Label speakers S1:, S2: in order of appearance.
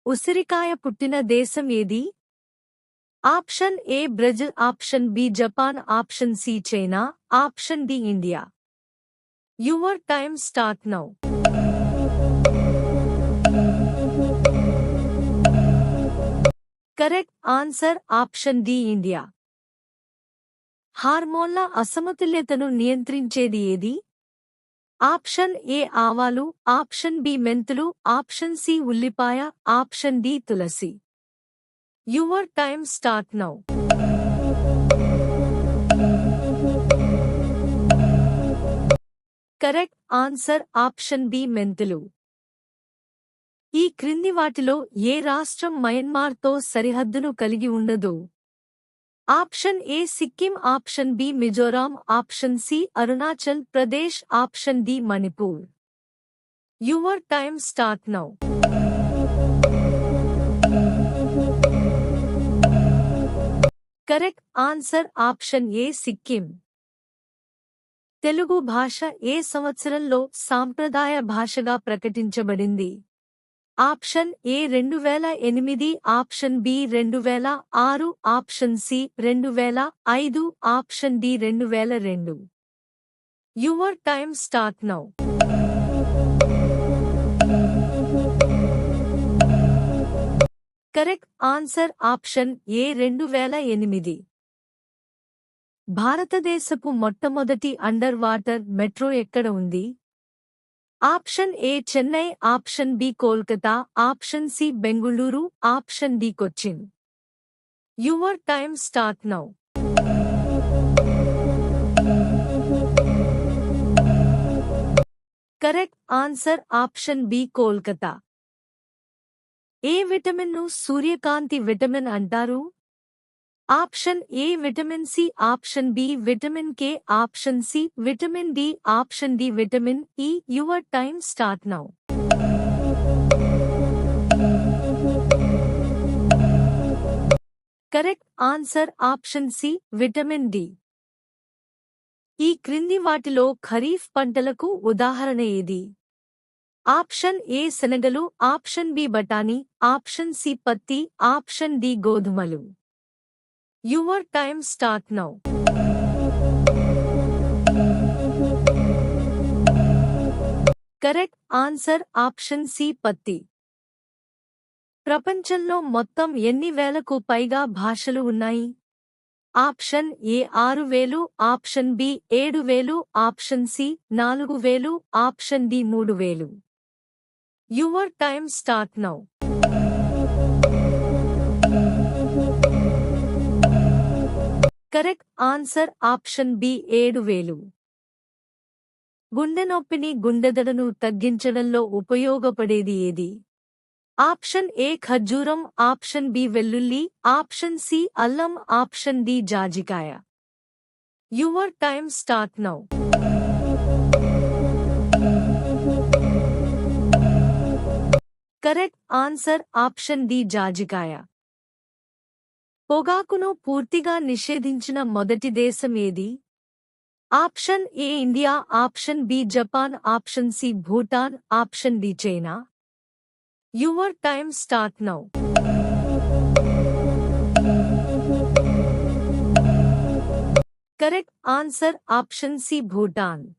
S1: ఉసిరికాయ పుట్టిన దేశం ఏది? Option A Brazil, option B Japan, option C China, option D India. Your time start now. Correct answer option D India. హార్మోన్ల అసమతుల్యతను నియంత్రించేది ఏది? ఆప్షన్ ఏ ఆవాలు, ఆప్షన్ బి మెంతులు, ఆప్షన్ సి ఉల్లిపాయ, ఆప్షన్ డి తులసి. Your time start now. Correct answer option B మెంతులు. ఈ క్రింది వాటిలో ఏ రాష్ట్రం మయన్మార్తో సరిహద్దును కలిగి ఉండదు? Option A Sikkim, option B Mizoram, option C Arunachal Pradesh, option D Manipur. Your time start now. Correct answer option A Sikkim. Telugu భాష ఏ సంవత్సరంలో సాంప్రదాయ భాషగా ప్రకటించబడింది? Option A 2008, option B 2006, option C 2005, option D 2002. Your time start now. Correct answer option A 2008. భారతదేశపు మొట్టమొదటి under water metro ఎక్కడ ఉంది? Option A Chennai, option B Kolkata, option C Bengaluru, option D Cochin. Your time start now. Correct answer option B Kolkata. ఏ విటమిన్ను సూర్యకాంతి vitamin అంటారు? Option A vitamin C, option B vitamin K, option C vitamin D, option D vitamin E. Your time start now. Correct answer option C vitamin D. ఈ క్రింది వాటిలో ఖరీఫ్ పంటలకు ఉదాహరణ ఏది? ఆప్షన్ ఏ శనగలు, ఆప్షన్ బి బఠానీ, option C పత్తి, option D గోధుమలు. Your time start now. Correct answer option C పత్తి. ప్రపంచంలో మొత్తం ఎన్ని వేలకు పైగా భాషలు ఉన్నాయి? Option A 6000, option B 7000, option C 4000, option D 3000. Your time start now. Correct answer option B 7000. గుండె నొప్పిని, గుండెదడను తగ్గించడంలో ఉపయోగపడేది ఏది? ఆప్షన్ ఏ ఖర్జూరం, ఆప్షన్ బి వెల్లుల్లి, ఆప్షన్ సి అల్లం, ఆప్షన్ డి జాజికాయ. Your time start now. Correct answer option D జాజికాయ. పొగాకును పూర్తిగా నిషేధించిన మొదటి దేశం ఏది? Option A India, option B Japan, option C Bhutan, option D China. Your time start now. Correct answer option C Bhutan.